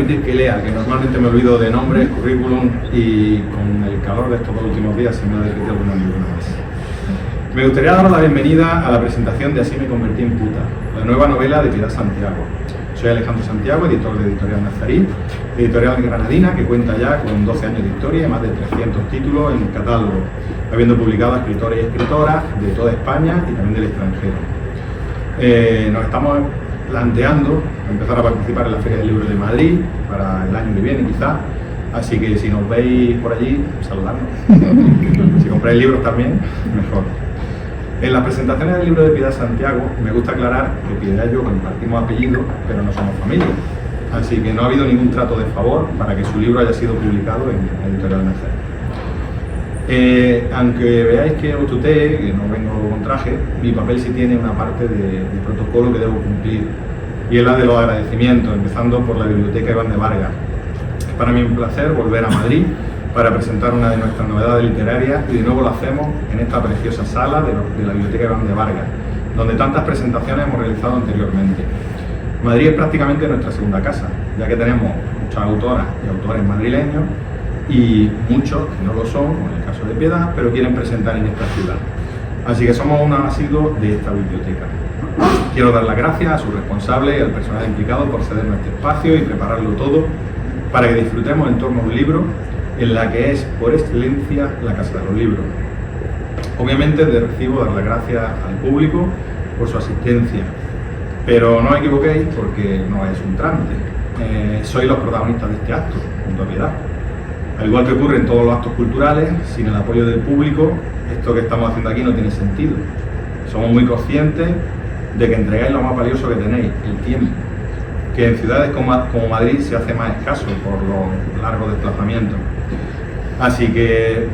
permitir que lea, que normalmente me olvido de nombres, currículum, y con el calor de estos dos últimos días se me ha derretido alguna más. Me gustaría dar la bienvenida a la presentación de Así me convertí en puta, la nueva novela de Piedad Santiago. Soy Alejandro Santiago, editor de Editorial Nazarí, editorial granadina que cuenta ya con 12 años de historia y más de 300 títulos en el catálogo, habiendo publicado a escritores y escritoras de toda España y también del extranjero. Nos estamos planteando empezar a participar en la Feria del Libro de Madrid para el año que viene quizás, así que si nos veis por allí, saludadnos. Si compráis libros también, mejor. En las presentaciones del libro de Piedad Santiago me gusta aclarar que Piedad y yo compartimos apellido, pero no somos familia, así que no ha habido ningún trato de favor para que su libro haya sido publicado en Editorial Nazarí. Aunque veáis que os tutee, que no vengo con traje, mi papel sí tiene una parte de protocolo que debo cumplir, y es la de los agradecimientos, empezando por la Biblioteca Iván de Vargas. Es para mí un placer volver a Madrid para presentar una de nuestras novedades literarias, y de nuevo lo hacemos en esta preciosa sala de la Biblioteca Iván de Vargas, donde tantas presentaciones hemos realizado anteriormente. Madrid es prácticamente nuestra segunda casa, ya que tenemos muchas autoras y autores madrileños, y muchos que no lo son, como en el caso de Piedad, pero quieren presentar en esta ciudad. Así que somos unos asiduos de esta biblioteca. Quiero dar las gracias a sus responsables y al personal implicado por cedernos este espacio y prepararlo todo para que disfrutemos en torno a un libro en la que es, por excelencia, la Casa de los Libros. Obviamente de recibo dar las gracias al público por su asistencia, pero no os equivoquéis porque no es un trámite. Sois los protagonistas de este acto, junto a Piedad. Al igual que ocurre en todos los actos culturales, sin el apoyo del público, esto que estamos haciendo aquí no tiene sentido. Somos muy conscientes de que entregáis lo más valioso que tenéis, el tiempo, que en ciudades como Madrid se hace más escaso por los largos desplazamientos. Así que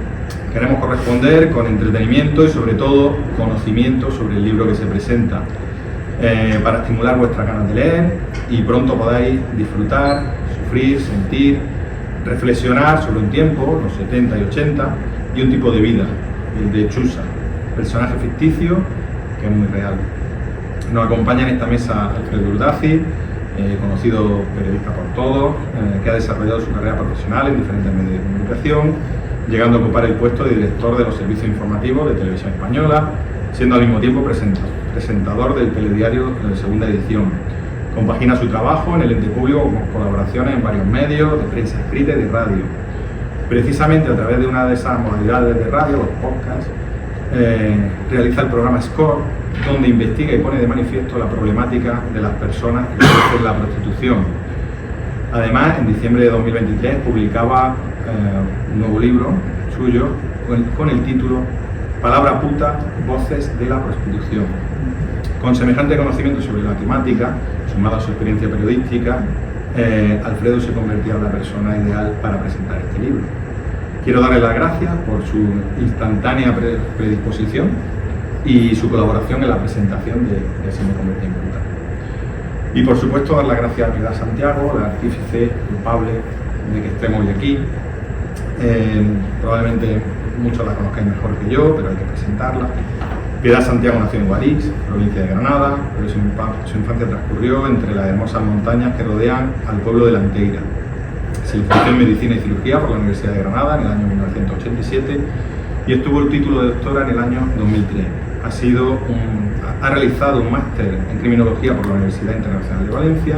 queremos corresponder con entretenimiento y sobre todo conocimiento sobre el libro que se presenta, para estimular vuestras ganas de leer y pronto podáis disfrutar, sufrir, sentir, reflexionar sobre un tiempo, los 70 y 80, y un tipo de vida, el de Chusa, personaje ficticio que es muy real. Nos acompaña en esta mesa Alfredo Urdaci, conocido periodista por todos, que ha desarrollado su carrera profesional en diferentes medios de comunicación, llegando a ocupar el puesto de director de los servicios informativos de Televisión Española, siendo al mismo tiempo presentador del telediario de segunda edición. Compagina su trabajo en el ente público con colaboraciones en varios medios de prensa escrita y de radio. Precisamente a través de una de esas modalidades de radio, los podcasts, realiza el programa Score, donde investiga y pone de manifiesto la problemática de las personas que ejercen la prostitución. Además, en diciembre de 2023 publicaba un nuevo libro suyo con el título Palabra puta, voces de la prostitución. Con semejante conocimiento sobre la temática, sumado a su experiencia periodística, Alfredo se convertía en la persona ideal para presentar este libro. Quiero darle las gracias por su instantánea predisposición y su colaboración en la presentación de Así me convertí en puta. Y por supuesto dar las gracias a Piedad Santiago, la artífice culpable de que estemos hoy aquí. Probablemente muchos la conozcáis mejor que yo, pero hay que presentarla. Piedad Santiago nació en Guadix, provincia de Granada, pero su infancia transcurrió entre las hermosas montañas que rodean al pueblo de La Anteira. Se licenció en Medicina y Cirugía por la Universidad de Granada en el año 1987 y obtuvo el título de doctora en el año 2003. Ha realizado un máster en Criminología por la Universidad Internacional de Valencia.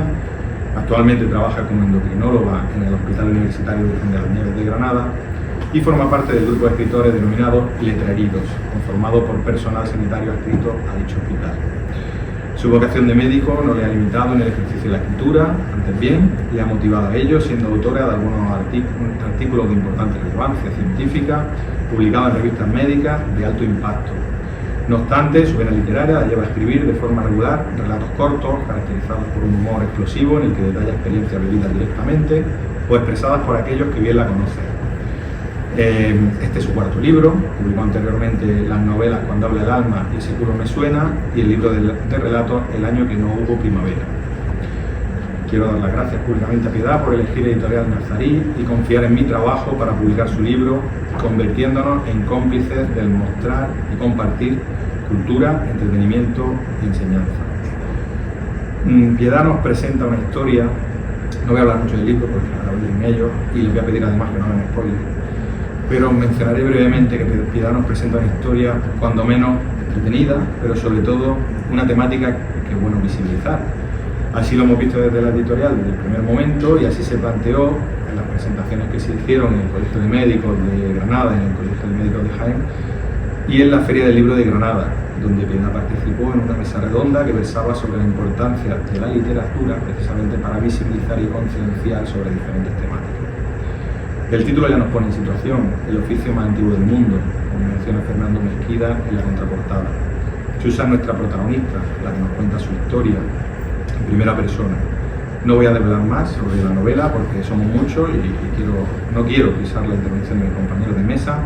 Actualmente trabaja como endocrinóloga en el Hospital Universitario Virgen de las Nieves de Granada y forma parte del grupo de escritores denominado Letreridos, conformado por personal sanitario adscrito a dicho hospital. Su vocación de médico no le ha limitado en el ejercicio de la escritura, antes bien, le ha motivado a ello, siendo autora de algunos artículos de importante relevancia científica, publicados en revistas médicas de alto impacto. No obstante, su vena literaria la lleva a escribir de forma regular relatos cortos, caracterizados por un humor explosivo en el que detalla experiencias vividas directamente o expresadas por aquellos que bien la conocen. Este es su cuarto libro, publicó anteriormente las novelas Cuando habla el alma y Ese culo me suena, y el libro de relatos El año que no hubo primavera. Quiero dar las gracias públicamente a Piedad por elegir Editorial Nazarí y confiar en mi trabajo para publicar su libro, convirtiéndonos en cómplices del mostrar y compartir cultura, entretenimiento y enseñanza. Piedad nos presenta una historia No voy a hablar mucho del libro porque ahora hablen ellos y les voy a pedir además que no hagan spoilers. Pero mencionaré brevemente que Piedad nos presenta una historia, cuando menos entretenida, pero sobre todo una temática que es bueno visibilizar. Así lo hemos visto desde la editorial desde el primer momento y así se planteó en las presentaciones que se hicieron en el Colegio de Médicos de Granada, en el Colegio de Médicos de Jaén y en la Feria del Libro de Granada, donde Piedad participó en una mesa redonda que versaba sobre la importancia de la literatura precisamente para visibilizar y concienciar sobre diferentes temáticas. El título ya nos pone en situación: el oficio más antiguo del mundo, como menciona Fernando Mesquida en la contraportada. Chusa es nuestra protagonista, la que nos cuenta su historia en primera persona. No voy a desvelar más sobre la novela porque somos muchos y no quiero pisar la intervención de mis compañeros de mesa.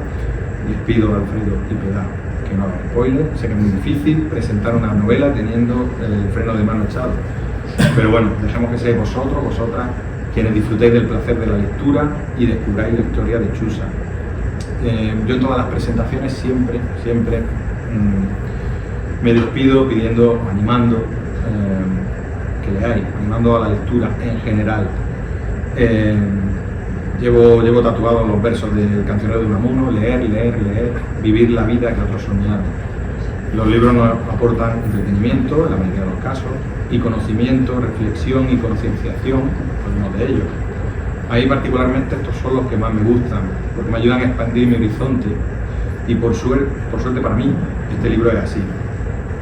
Les pido a Alfredo y Piedad que no hagan spoiler. Sé que es muy difícil presentar una novela teniendo el freno de mano echado, pero bueno, dejemos que seáis vosotras, quienes disfrutéis del placer de la lectura y descubráis la historia de Chusa. Yo en todas las presentaciones siempre me despido pidiendo, animando que leáis, animando a la lectura en general. Llevo tatuados los versos del Cancionero de Unamuno: leer, vivir la vida que otros soñaron. Los libros nos aportan entretenimiento, en la mayoría de los casos, y conocimiento, reflexión y concienciación, algunos de ellos. A mí particularmente estos son los que más me gustan, porque me ayudan a expandir mi horizonte, y por suerte para mí, este libro es así.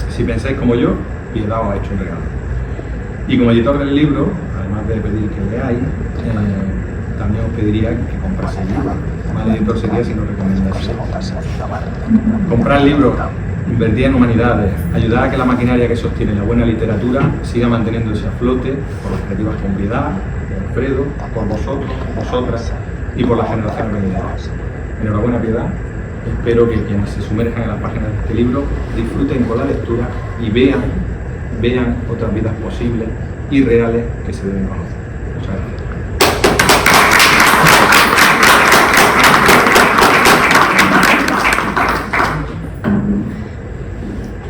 Si pensáis como yo, Piedad os ha hecho un regalo. Y como editor del libro, además de pedir que leáis, también os pediría que compraseis el libro. Mal editor sería si no recomendáis. Comprar libros, invertir en humanidades, ayudar a que la maquinaria que sostiene la buena literatura siga manteniéndose a flote por las creativas con Piedad, por Alfredo, por vosotros, vosotras y por las generaciones venideras. Enhorabuena, Piedad. Espero que quienes se sumerjan en las páginas de este libro disfruten con la lectura y vean otras vidas posibles y reales que se deben conocer. Muchas gracias.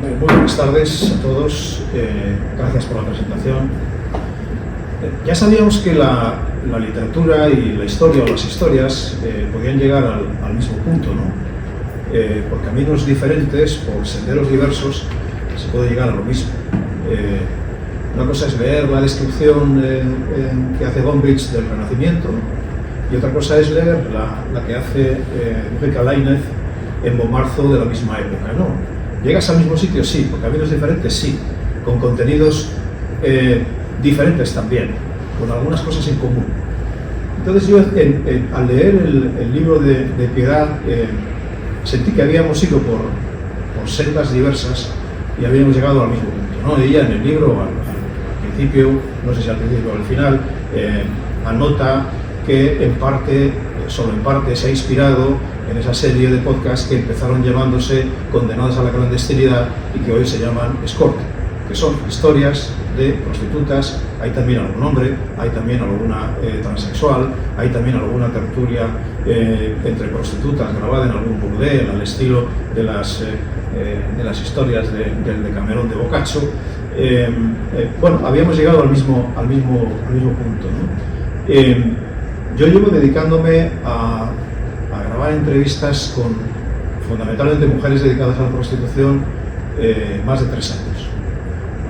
Muy buenas tardes a todos, gracias por la presentación. Ya sabíamos que la literatura y la historia o las historias podían llegar al mismo punto, ¿no? Por caminos diferentes, por senderos diversos, se puede llegar a lo mismo. Una cosa es leer la descripción que hace Gombrich del Renacimiento, y otra cosa es leer la que hace Mujica Lainez en Bomarzo de la misma época, ¿no? ¿Llegas al mismo sitio? Sí. ¿Por caminos diferentes? Sí. Con contenidos diferentes también, con algunas cosas en común. Entonces yo al leer el libro de Piedad sentí que habíamos ido por sendas diversas y habíamos llegado al mismo punto, ¿no? Ella en el libro, al principio, no sé si al principio o al final, anota que en parte, solo en parte, se ha inspirado en esa serie de podcasts que empezaron llamándose Condenadas a la Clandestinidad y que hoy se llaman Escort, que son historias de prostitutas. Hay también algún hombre, hay también alguna transexual, hay también alguna tertulia entre prostitutas grabada en algún burdel al estilo de las historias del Decamerón de Boccaccio. Bueno, habíamos llegado al mismo punto, ¿no? Yo llevo dedicándome a grabar entrevistas con fundamentalmente mujeres dedicadas a la prostitución más de 3 años.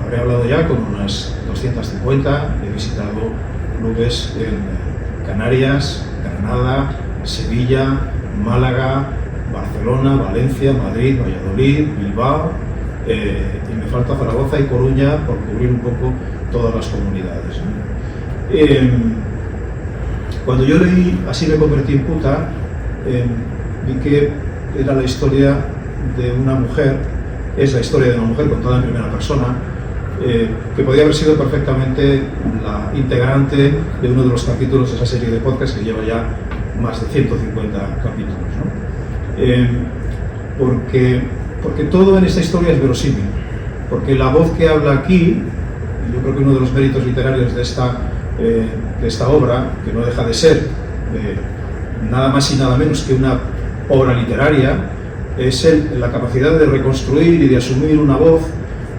Habré hablado ya con unas 250, he visitado clubes en Canarias, Granada, Sevilla, Málaga, Barcelona, Valencia, Madrid, Valladolid, Bilbao, y me falta Zaragoza y Coruña por cubrir un poco todas las comunidades, ¿no? Cuando yo leí Así me convertí en puta, vi que era la historia de una mujer, es la historia de una mujer contada en primera persona, que podía haber sido perfectamente la integrante de uno de los capítulos de esa serie de podcast que lleva ya más de 150 capítulos, ¿no? Porque todo en esta historia es verosímil, porque la voz que habla aquí, yo creo que uno de los méritos literarios de esta obra, que no deja de ser nada más y nada menos que una obra literaria, es la capacidad de reconstruir y de asumir una voz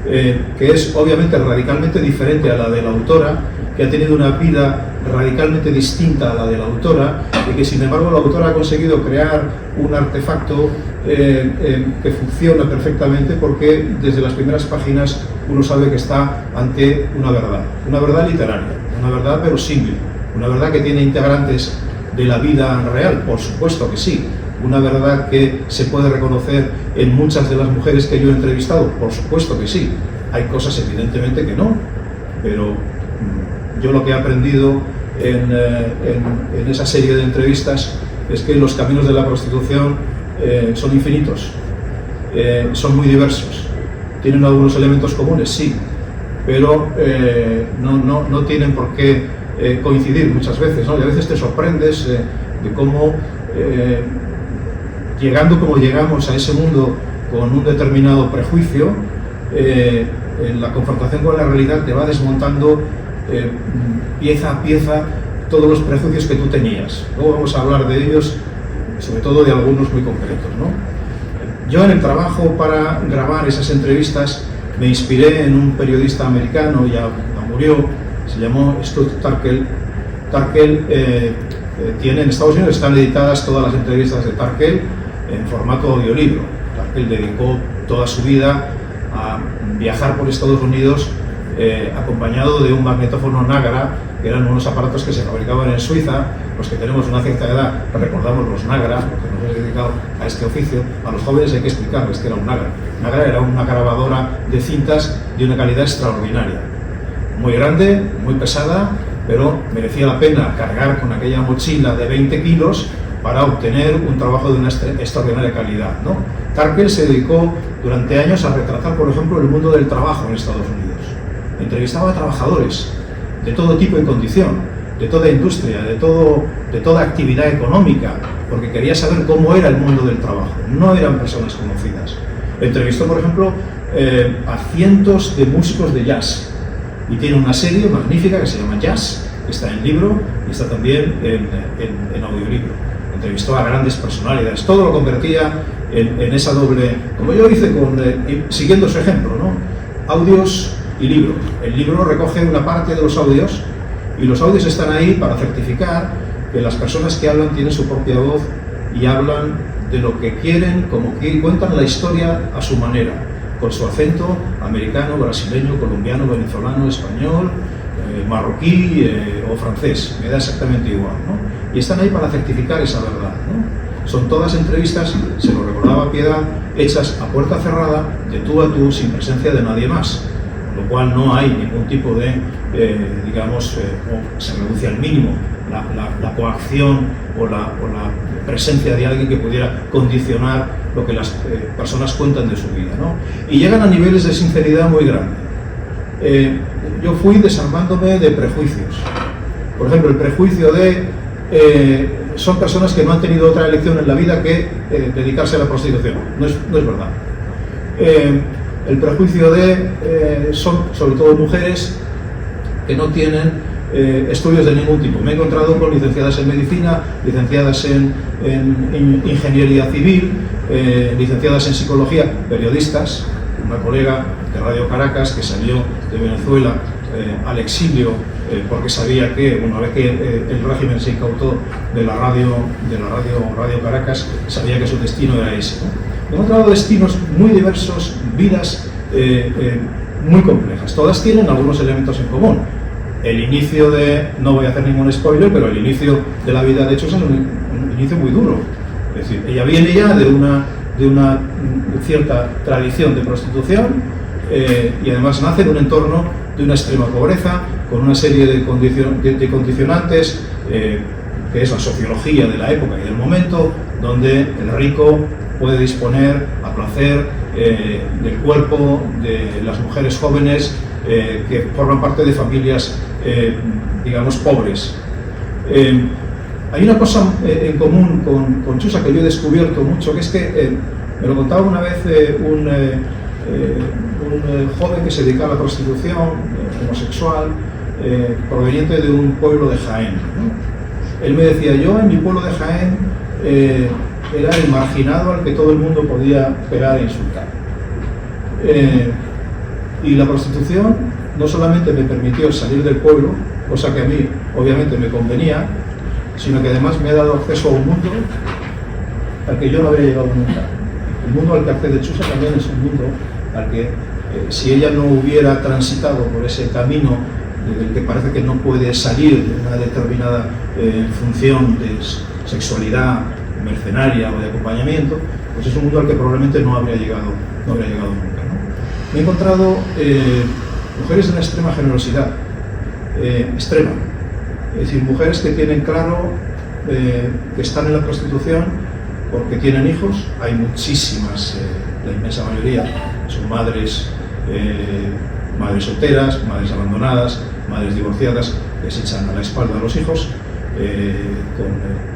que es obviamente radicalmente diferente a la de la autora, que ha tenido una vida radicalmente distinta a la de la autora y que sin embargo la autora ha conseguido crear un artefacto que funciona perfectamente porque desde las primeras páginas uno sabe que está ante una verdad literaria, una verdad verosímil, una verdad que tiene integrantes de la vida real, por supuesto que sí, una verdad que se puede reconocer en muchas de las mujeres que yo he entrevistado, por supuesto que sí, hay cosas evidentemente que no, pero yo lo que he aprendido en esa serie de entrevistas es que los caminos de la prostitución son infinitos, son muy diversos, tienen algunos elementos comunes, sí, pero no tienen por qué coincidir muchas veces, ¿no? Y a veces te sorprendes de cómo, llegando como llegamos a ese mundo con un determinado prejuicio, en la confrontación con la realidad te va desmontando pieza a pieza todos los prejuicios que tú tenías. Luego vamos a hablar de ellos, sobre todo de algunos muy concretos, ¿no? Yo en el trabajo para grabar esas entrevistas me inspiré en un periodista americano, ya murió, se llamó Stuart Turkel. Turkel tiene en Estados Unidos, están editadas todas las entrevistas de Turkel en formato audiolibro. Turkel dedicó toda su vida a viajar por Estados Unidos acompañado de un magnetófono Nagra, que eran unos aparatos que se fabricaban en Suiza. Los que tenemos una cierta edad recordamos los Nagra, porque nos hemos dedicado a este oficio. A los jóvenes hay que explicarles que era un Nagra. Nagra era una grabadora de cintas de una calidad extraordinaria, muy grande, muy pesada, pero merecía la pena cargar con aquella mochila de 20 kilos para obtener un trabajo de una extraordinaria calidad, ¿no? Turkel se dedicó durante años a retratar, por ejemplo, el mundo del trabajo en Estados Unidos. Entrevistaba a trabajadores de todo tipo y condición, de toda industria, de toda actividad económica, porque quería saber cómo era el mundo del trabajo. No eran personas conocidas. Entrevistó, por ejemplo, a cientos de músicos de jazz y tiene una serie magnífica que se llama Jazz, que está en libro y está también en audiolibro. Entrevistó a grandes personalidades, todo lo convertía en esa doble, como yo hice siguiendo su ejemplo, ¿no? Audios y libro. El libro recoge una parte de los audios y los audios están ahí para certificar que las personas que hablan tienen su propia voz y hablan de lo que quieren, como que cuentan la historia a su manera, con su acento americano, brasileño, colombiano, venezolano, español, marroquí o francés, me da exactamente igual, ¿no? Y están ahí para certificar esa verdad, ¿no? Son todas entrevistas, se lo recordaba Piedad, hechas a puerta cerrada, de tú a tú, sin presencia de nadie más, con lo cual no hay ningún tipo de, o se reduce al mínimo la coacción o la presencia de alguien que pudiera condicionar lo que las personas cuentan de su vida, ¿no? Y llegan a niveles de sinceridad muy grandes. Yo fui desarmándome de prejuicios. Por ejemplo, el prejuicio de son personas que no han tenido otra elección en la vida que dedicarse a la prostitución. No es verdad. El prejuicio de son sobre todo mujeres que no tienen estudios de ningún tipo. Me he encontrado con licenciadas en medicina, licenciadas en ingeniería civil, licenciadas en psicología, periodistas. Una colega de Radio Caracas que salió de Venezuela al exilio porque sabía que una vez que el régimen se incautó de la radio Caracas, sabía que su destino era ese, ¿no? He encontrado destinos muy diversos, vidas muy complejas. Todas tienen algunos elementos en común. El inicio no voy a hacer ningún spoiler, pero el inicio de la vida de hecho es un inicio muy duro. Es decir, ella viene ya de una cierta tradición de prostitución y además nace en un entorno de una extrema pobreza, con una serie de condicionantes, que es la sociología de la época y del momento, donde el rico puede disponer a placer del cuerpo de las mujeres jóvenes que forman parte de familias, pobres. Hay una cosa en común con Chusa que yo he descubierto mucho, que es que me lo contaba una vez un joven que se dedicaba a la prostitución, homosexual, proveniente de un pueblo de Jaén, ¿no? Él me decía, yo en mi pueblo de Jaén era el marginado al que todo el mundo podía pegar e insultar. Y la prostitución no solamente me permitió salir del pueblo, cosa que a mí obviamente me convenía, sino que además me ha dado acceso a un mundo al que yo no había llegado nunca. El mundo al que accede Chusa también es un mundo al que, si ella no hubiera transitado por ese camino del que parece que no puede salir de una determinada función de sexualidad mercenaria o de acompañamiento, pues es un mundo al que probablemente no habría llegado nunca, ¿no? Me he encontrado mujeres de una extrema generosidad, extrema, es decir, mujeres que tienen claro que están en la prostitución porque tienen hijos. Hay muchísimas, la inmensa mayoría son madres solteras, madres abandonadas, madres divorciadas, que se echan a la espalda a los hijos, con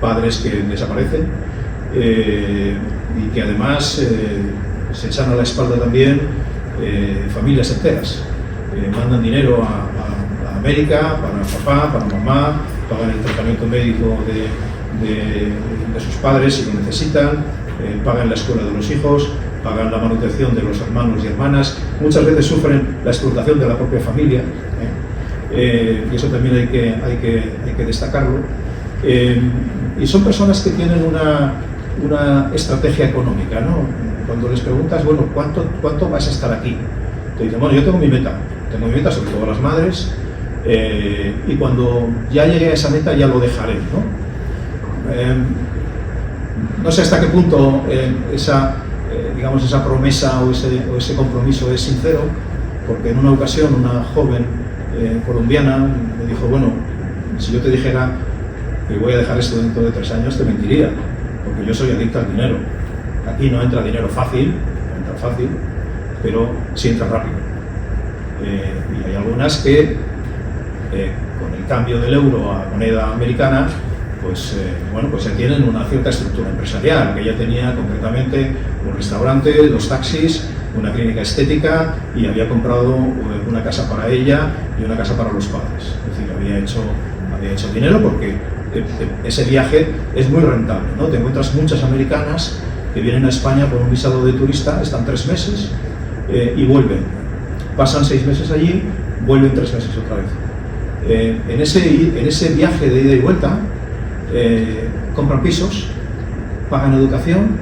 padres que desaparecen, y que además se echan a la espalda también familias enteras. Mandan dinero a América para papá, para mamá, pagan el tratamiento médico de sus padres si lo necesitan, pagan la escuela de los hijos, pagan la manutención de los hermanos y hermanas, muchas veces sufren la explotación de la propia familia, y eso también hay que destacarlo. Y son personas que tienen una estrategia económica, ¿no? Cuando les preguntas, bueno, ¿cuánto vas a estar aquí? Te dicen, bueno, yo tengo mi meta sobre todo las madres, y cuando ya llegue a esa meta ya lo dejaré, ¿no? No sé hasta qué punto esa promesa o ese compromiso es sincero, porque en una ocasión una joven colombiana me dijo, bueno, si yo te dijera que voy a dejar esto dentro de 3 años, te mentiría, porque yo soy adicto al dinero. Aquí no entra dinero fácil, pero sí entra rápido. Y hay algunas que con el cambio del euro a moneda americana, pues ya tienen una cierta estructura empresarial, que ella tenía concretamente un restaurante, 2 taxis, una clínica estética, y había comprado una casa para ella y una casa para los padres. Es decir, había hecho dinero porque ese viaje es muy rentable, ¿no? Te encuentras muchas americanas que vienen a España por un visado de turista, están 3 meses y vuelven. Pasan 6 meses allí, vuelven 3 meses otra vez. En ese viaje de ida y vuelta, compran pisos, pagan educación,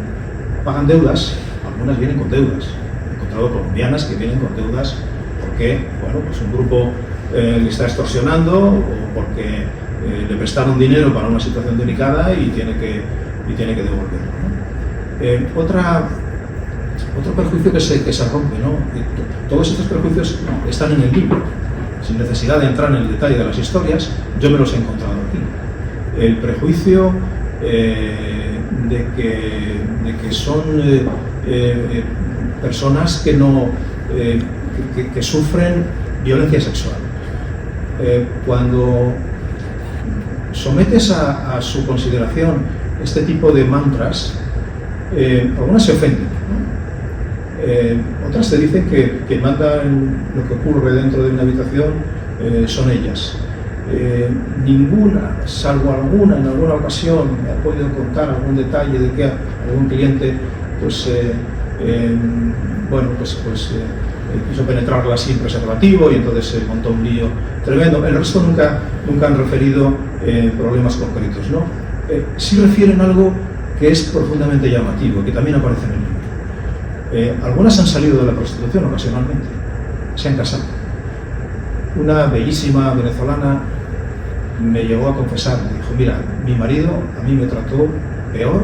pagan deudas. Algunas vienen con deudas. He encontrado colombianas que vienen con deudas porque, pues un grupo le está extorsionando, o porque le prestaron dinero para una situación delicada y tiene que devolverlo, ¿no? Otro perjuicio que se rompe, ¿no? Todos estos perjuicios están en el libro, sin necesidad de entrar en el detalle de las historias. Yo me los he encontrado aquí. El prejuicio de que son personas que sufren violencia sexual. Cuando sometes a su consideración este tipo de mantras, algunas se ofenden, ¿no? Otras te dicen que mandan lo que ocurre dentro de una habitación, son ellas. Ninguna, salvo alguna, en alguna ocasión me ha podido contar algún detalle de que algún cliente quiso penetrarla sin preservativo y entonces se montó un lío tremendo. El resto nunca han referido problemas concretos, ¿no? Sí refieren algo que es profundamente llamativo, que también aparece en el libro. Algunas han salido de la prostitución ocasionalmente, se han casado. Una bellísima venezolana me llegó a confesar, me dijo, mira, mi marido a mí me trató peor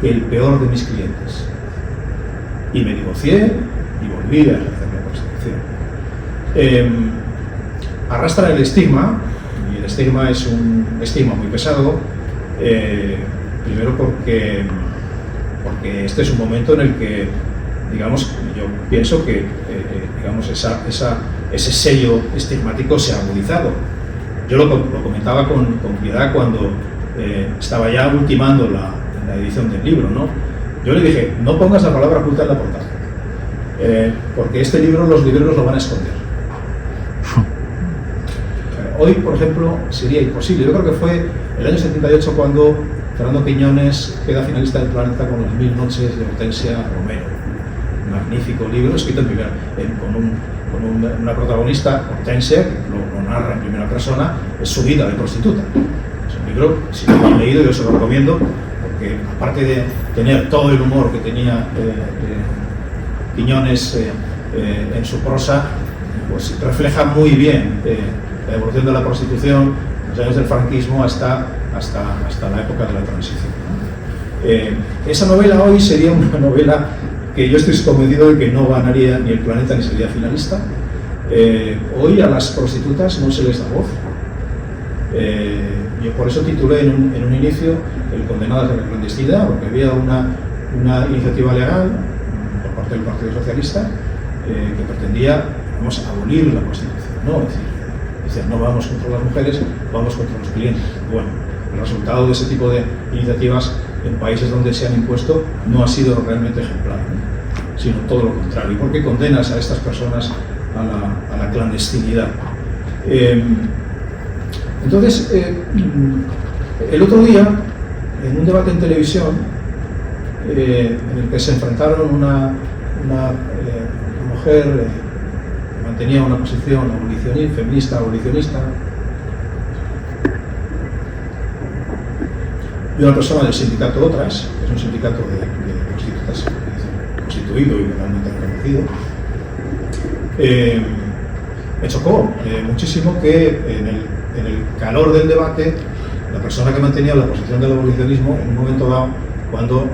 que el peor de mis clientes. Y me divorcié y volví a ejercer la prostitución. Arrastran el estigma, y el estigma es un estigma muy pesado, primero porque este es un momento en el que, yo pienso que ese sello estigmático se ha agudizado. Yo lo comentaba con Piedad cuando estaba ya ultimando la edición del libro, ¿no? Yo le dije, no pongas la palabra puta en la portada, porque este libro los libreros lo van a esconder. Hoy, por ejemplo, sería imposible. Yo creo que fue el año 78 cuando Fernando Quiñones queda finalista del Planeta con Las 1000 noches de Hortensia Romero. Magnífico libro, escrito en primera, con una protagonista, Hortensia, que lo narra en primera persona es su vida de prostituta. Es un libro, si no lo han leído, yo se lo recomiendo, porque aparte de tener todo el humor que tenía Quiñones en su prosa, pues refleja muy bien la evolución de la prostitución los años del franquismo hasta la época de la transición, ¿no? Esa novela hoy sería una novela que yo estoy convencido de que no ganaría ni El Planeta ni sería finalista. Hoy a las prostitutas no se les da voz. Yo por eso titulé en un inicio El Condenadas a la Clandestinidad, porque había una iniciativa legal por parte del Partido Socialista que pretendía, vamos, abolir la prostitución, ¿no? Es decir, no vamos contra las mujeres, vamos contra los clientes. Bueno, el resultado de ese tipo de iniciativas en países donde se han impuesto no ha sido realmente ejemplar, ¿no? Sino todo lo contrario, porque condenas a estas personas a la clandestinidad. Entonces, el otro día, en un debate en televisión, en el que se enfrentaron una mujer que mantenía una posición feminista abolicionista, y una persona del sindicato Otras, que es un sindicato de prostitutas constituido y legalmente reconocido, me chocó muchísimo que en el calor del debate la persona que mantenía la posición del abolicionismo, en un momento dado, cuando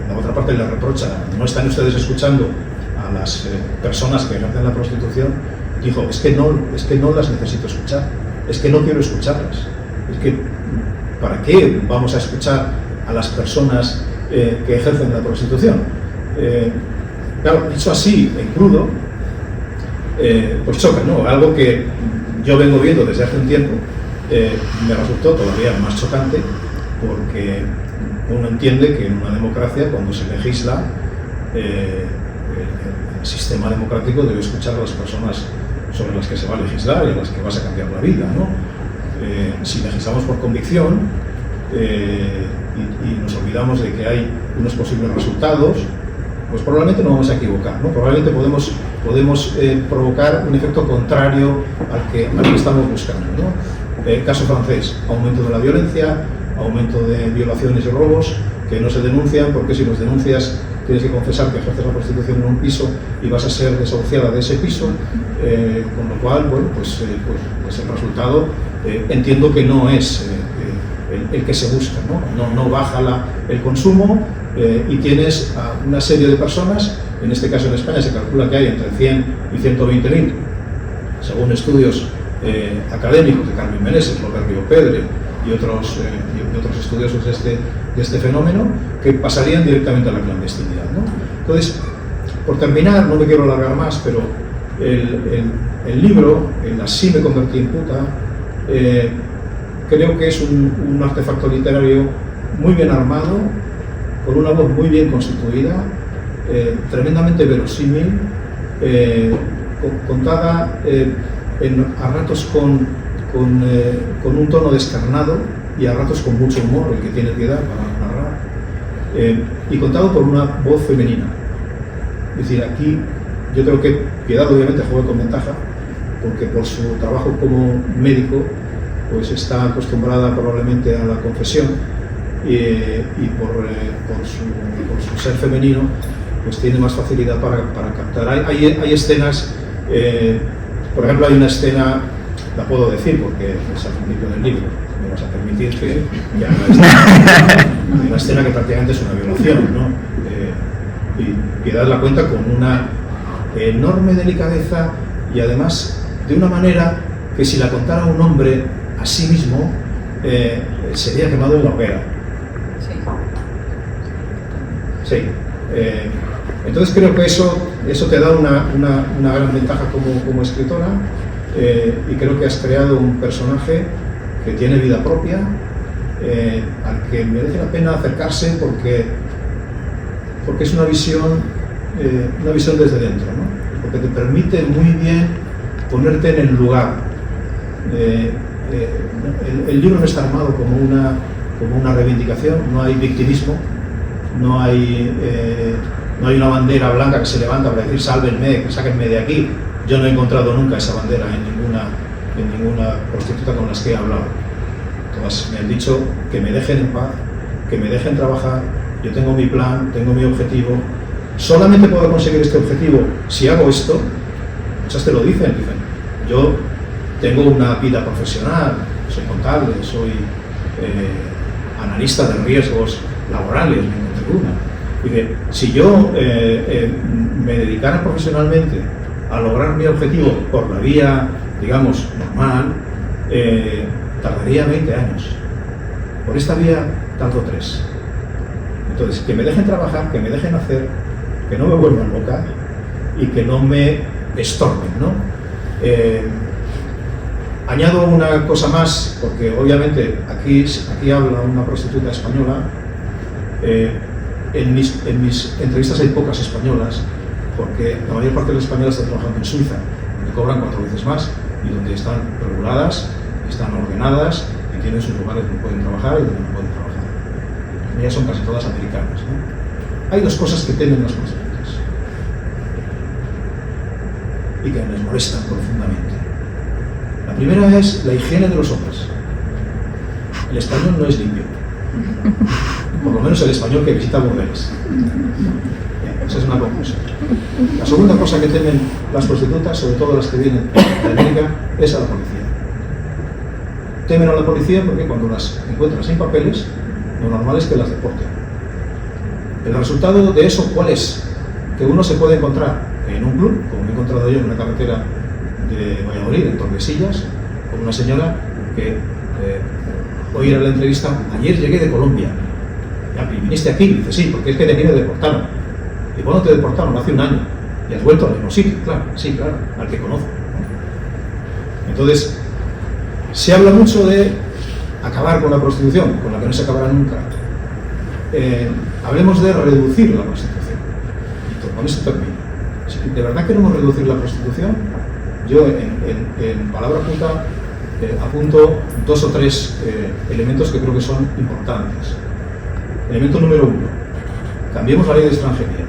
la otra parte le reprocha, no están ustedes escuchando a las personas que ejercen la prostitución, dijo, es que no las necesito escuchar, es que no quiero escucharlas, es que ¿para qué vamos a escuchar a las personas que ejercen la prostitución? Claro, dicho así, en crudo, pues choca, ¿no? Algo que yo vengo viendo desde hace un tiempo, me resultó todavía más chocante, porque uno entiende que en una democracia, cuando se legisla, el sistema democrático debe escuchar a las personas sobre las que se va a legislar y a las que vas a cambiar la vida, ¿no? Si legislamos por convicción y nos olvidamos de que hay unos posibles resultados, pues probablemente nos vamos a equivocar, ¿no? Probablemente podemos provocar un efecto contrario al que estamos buscando, ¿no? Caso francés, aumento de la violencia, aumento de violaciones y robos que no se denuncian, porque si los denuncias tienes que confesar que ejerces la prostitución en un piso y vas a ser desahuciada de ese piso, con lo cual, bueno, pues el resultado entiendo que no es el que se busca, no baja el consumo, y tienes a una serie de personas, en este caso en España se calcula que hay entre 100 y 120.000, según estudios académicos de Carmen Meneses, Robert Río Pedre y otros estudiosos de este fenómeno, que pasarían directamente a la clandestinidad, ¿no? Entonces, por terminar, no me quiero alargar más, pero el libro, el Así me convertí en puta, creo que es un artefacto literario muy bien armado, con una voz muy bien constituida, tremendamente verosímil, contada a ratos con un tono descarnado y a ratos con mucho humor, el que tiene piedad para narrar, y contado por una voz femenina. Es decir, aquí yo creo que Piedad obviamente juega con ventaja, porque por su trabajo como médico pues está acostumbrada probablemente a la confesión, y por su ser femenino pues tiene más facilidad para captar. Hay escenas, por ejemplo hay una escena, la puedo decir porque es al principio del libro, me vas a permitir que hay una escena que prácticamente es una violación, ¿no? Y Piedad la cuenta con una enorme delicadeza y además de una manera que si la contara un hombre a sí mismo sería quemado en la hoguera. Sí. Entonces creo que eso te da una gran ventaja como escritora, y creo que has creado un personaje que tiene vida propia, al que merece la pena acercarse porque es una visión desde dentro, ¿no? Porque te permite muy bien ponerte en el lugar. El libro no está armado como una reivindicación, no hay victimismo, no hay una bandera blanca que se levanta para decir sálvenme, sáquenme de aquí. Yo no he encontrado nunca esa bandera en ninguna prostituta con las que he hablado. Todas me han dicho que me dejen en paz, que me dejen trabajar, yo tengo mi plan, tengo mi objetivo, solamente puedo conseguir este objetivo si hago esto. Muchas te lo dicen, yo tengo una vida profesional, soy contable, soy analista de riesgos laborales, me encontré una. Dice, si yo me dedicara profesionalmente a lograr mi objetivo por la vía, digamos, normal, tardaría 20 años. Por esta vía tardo 3. Entonces, que me dejen trabajar, que me dejen hacer, que no me vuelvan loca y que no me estorben, ¿no? Añado una cosa más, porque obviamente aquí habla una prostituta española. En mis entrevistas hay pocas españolas, porque la mayor parte de las españolas están trabajando en Suiza, donde cobran 4 veces más y donde están reguladas, están ordenadas y tienen sus lugares donde pueden trabajar y donde no pueden trabajar. Ellas son casi todas americanas, ¿no? Hay dos cosas que temen las prostitutas y que les molestan profundamente. La primera es la higiene de los hombres. El español no es limpio. Por lo menos el español que visita burdeles. Esa es una conclusión. La segunda cosa que temen las prostitutas, sobre todo las que vienen de América, es a la policía. Temen a la policía porque cuando las encuentran sin papeles, lo normal es que las deporten. El resultado de eso, ¿cuál es? Que uno se puede encontrar en un club, como me he encontrado yo en una carretera de Valladolid, en Tordesillas, con una señora que hoy era la entrevista, ayer llegué de Colombia. ¿Y viniste aquí? Y dice, sí, porque es que de aquí me deportaron. ¿Y cuándo te deportaron? Hace un año. ¿Y has vuelto al mismo sitio? Claro, sí, claro, al que conozco. Entonces, se habla mucho de acabar con la prostitución, con la que no se acabará nunca. Hablemos de reducir la prostitución. Y con esto termino. Si de verdad queremos reducir la prostitución, yo en palabra punta apunto 2 o 3 elementos que creo que son importantes. Elemento número 1, cambiemos la ley de extranjería.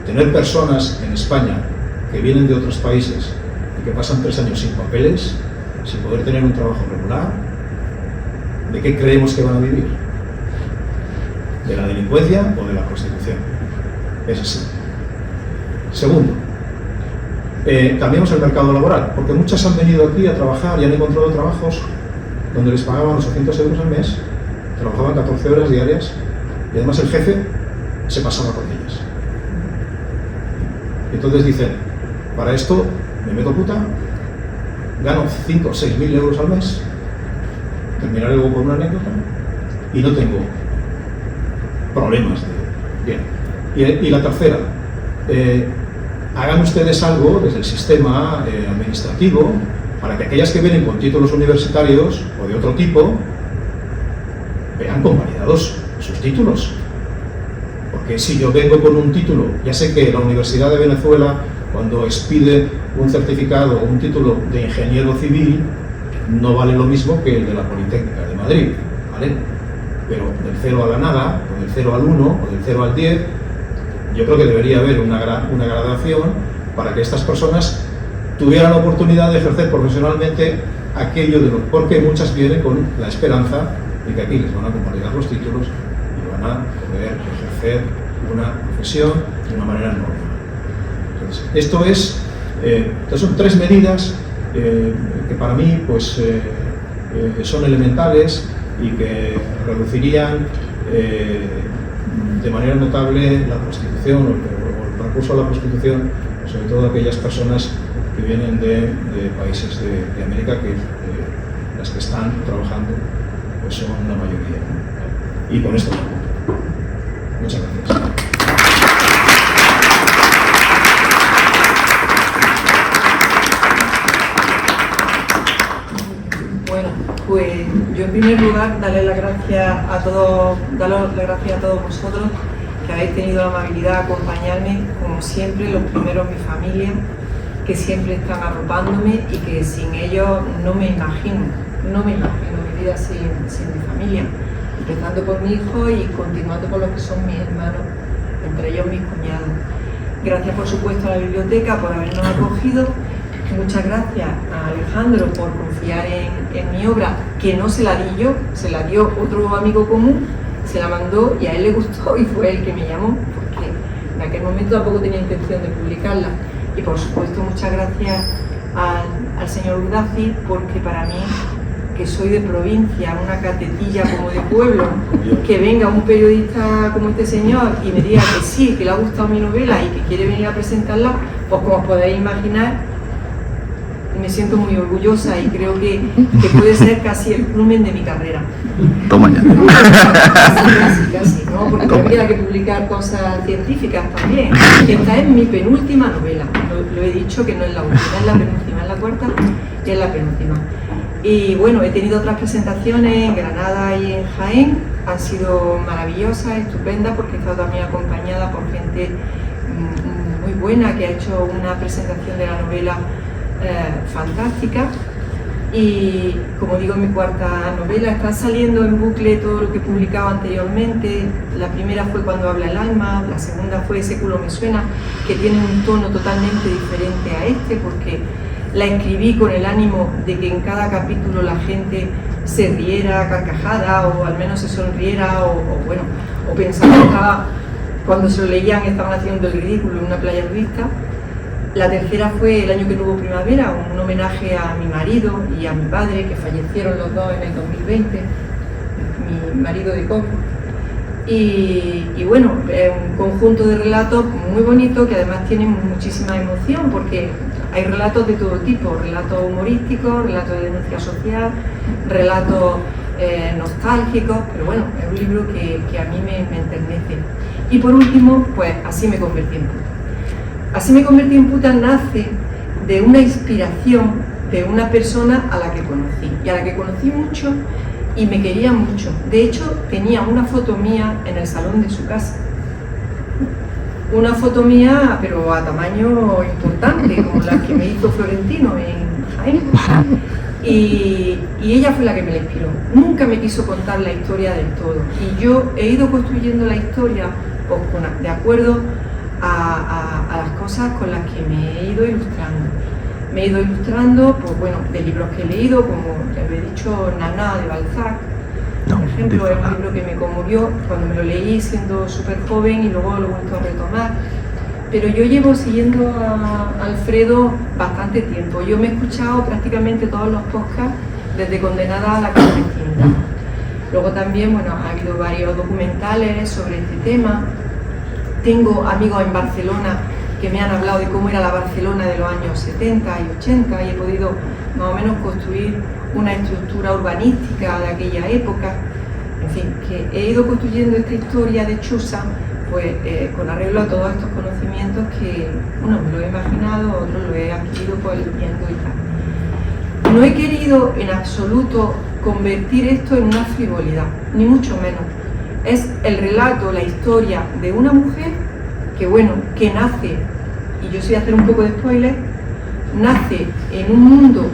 Tener personas en España que vienen de otros países y que pasan 3 años sin papeles, sin poder tener un trabajo regular, ¿de qué creemos que van a vivir? ¿De la delincuencia o de la prostitución? Es así. Segundo, cambiamos el mercado laboral, porque muchas han venido aquí a trabajar y han encontrado trabajos donde les pagaban 800 euros al mes, trabajaban 14 horas diarias y además el jefe se pasaba con ellas. Entonces dicen, para esto me meto puta, gano 5 o 6 mil euros al mes, terminaré luego con una anécdota y no tengo problemas de... Bien. Y la tercera, hagan ustedes algo desde el sistema administrativo para que aquellas que vienen con títulos universitarios o de otro tipo vean convalidados sus títulos. Porque si yo vengo con un título, ya sé que la Universidad de Venezuela, cuando expide un certificado o un título de ingeniero civil, no vale lo mismo que el de la Politécnica de Madrid, ¿vale? Pero del 0 a la nada, o del 0 al 1, o del 0 al 10, yo creo que debería haber una gradación para que estas personas tuvieran la oportunidad de ejercer profesionalmente aquello de lo, porque muchas vienen con la esperanza de que aquí les van a convalidar los títulos y van a poder ejercer una profesión de una manera normal. Entonces, estas son 3 medidas que para mí pues, son elementales y que reducirían de manera notable la prostitución o el recurso a la prostitución, sobre todo aquellas personas que vienen de países de América, que las que están trabajando pues son la mayoría, ¿no? Y con esto muchas gracias. Bueno, pues yo en primer lugar daros las gracias a todos vosotros que habéis tenido la amabilidad de acompañarme, como siempre, los primeros mi familia, que siempre están arropándome y que sin ellos no me imagino mi vida sin mi familia, empezando por mi hijo y continuando por los que son mis hermanos, entre ellos mis cuñados. Gracias por supuesto a la biblioteca por habernos acogido muchas gracias a Alejandro por confiar en mi obra, que no se la di yo, se la dio otro amigo común, se la mandó y a él le gustó y fue él que me llamó, porque en aquel momento tampoco tenía intención de publicarla. Y por supuesto muchas gracias al señor Urdaci, porque para mí, que soy de provincia, una catetilla como de pueblo, que venga un periodista como este señor y me diga que sí, que le ha gustado mi novela y que quiere venir a presentarla, pues como os podéis imaginar, me siento muy orgullosa y creo que puede ser casi el culmen de mi carrera. Toma ya. Casi, ¿no? Porque tendría que publicar cosas científicas también. Esta es mi penúltima novela. Lo he dicho, que no es la última, es la penúltima, es la cuarta y es la penúltima. Y bueno, he tenido otras presentaciones en Granada y en Jaén. Han sido maravillosas, estupendas, porque he estado también acompañada por gente muy buena que ha hecho una presentación de la novela fantástica. Y como digo, mi cuarta novela está saliendo en bucle todo lo que he publicado anteriormente. La primera fue Cuando habla el alma, la segunda fue Século me suena, que tiene un tono totalmente diferente a este, porque la escribí con el ánimo de que en cada capítulo la gente se riera carcajada, o al menos se sonriera, o pensaba que cuando se lo leían estaban haciendo el ridículo en una playa nudista. La tercera fue El año que no hubo primavera, un homenaje a mi marido y a mi padre, que fallecieron los dos en el 2020, mi marido de COVID. Y bueno, es un conjunto de relatos muy bonitos que además tienen muchísima emoción, porque hay relatos de todo tipo, relatos humorísticos, relatos de denuncia social, relatos nostálgicos, pero bueno, es un libro que a mí me enternece. Y por último, pues Así me convertí en puta. Así me convertí en puta nace de una inspiración de una persona a la que conocí, y a la que conocí mucho y me quería mucho. De hecho, tenía una foto mía en el salón de su casa. Una foto mía, pero a tamaño importante, como la que me hizo Florentino en Jaén. Y ella fue la que me la inspiró. Nunca me quiso contar la historia del todo. Y yo he ido construyendo la historia de acuerdo a las cosas con las que me he ido ilustrando. Me he ido ilustrando, pues bueno, de libros que he leído, como ya lo he dicho, Nana de Balzac, por ejemplo, es un libro que me conmovió cuando me lo leí siendo súper joven y luego lo he vuelto a retomar. Pero yo llevo siguiendo a Alfredo bastante tiempo. Yo me he escuchado prácticamente todos los podcasts desde Condenada a la clandestinidad. Luego también, bueno, ha habido varios documentales sobre este tema. Tengo amigos en Barcelona que me han hablado de cómo era la Barcelona de los años 70 y 80 y he podido más o menos construir una estructura urbanística de aquella época. En fin, que he ido construyendo esta historia de Chusa pues con arreglo a todos estos conocimientos que uno me lo he imaginado, otros lo he adquirido pues leyendo y tal. No he querido en absoluto convertir esto en una frivolidad, ni mucho menos. Es el relato, la historia de una mujer que, bueno, que nace, y yo sí voy a hacer un poco de spoiler, nace en un mundo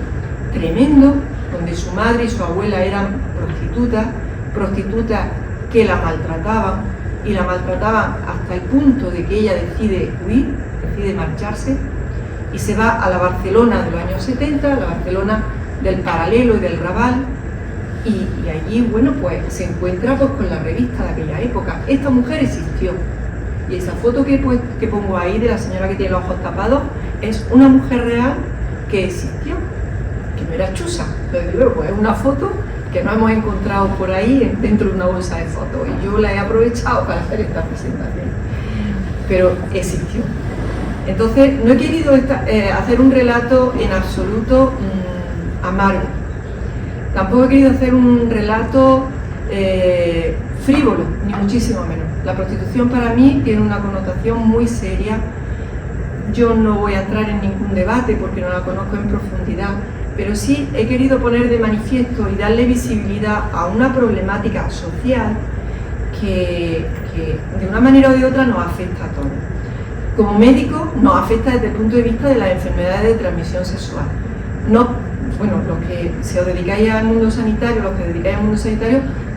tremendo, donde su madre y su abuela eran prostitutas que la maltrataban, y la maltrataban hasta el punto de que ella decide huir, decide marcharse, y se va a la Barcelona de los años 70, la Barcelona del paralelo y del Raval, y allí, bueno, pues se encuentra pues, con la revista de aquella época. Esta mujer existió, y esa foto que pongo ahí de la señora que tiene los ojos tapados es una mujer real que existió, que no era Chusa. Entonces, luego, pues es una foto que no hemos encontrado por ahí dentro de una bolsa de fotos, y yo la he aprovechado para hacer esta presentación, pero existió. Entonces, no he querido hacer un relato en absoluto amargo. Tampoco he querido hacer un relato frívolo, ni muchísimo menos. La prostitución para mí tiene una connotación muy seria. Yo no voy a entrar en ningún debate porque no la conozco en profundidad, pero sí he querido poner de manifiesto y darle visibilidad a una problemática social que de una manera o de otra nos afecta a todos. Como médicos nos afecta desde el punto de vista de las enfermedades de transmisión sexual. Bueno, los que se os dedicáis al mundo sanitario,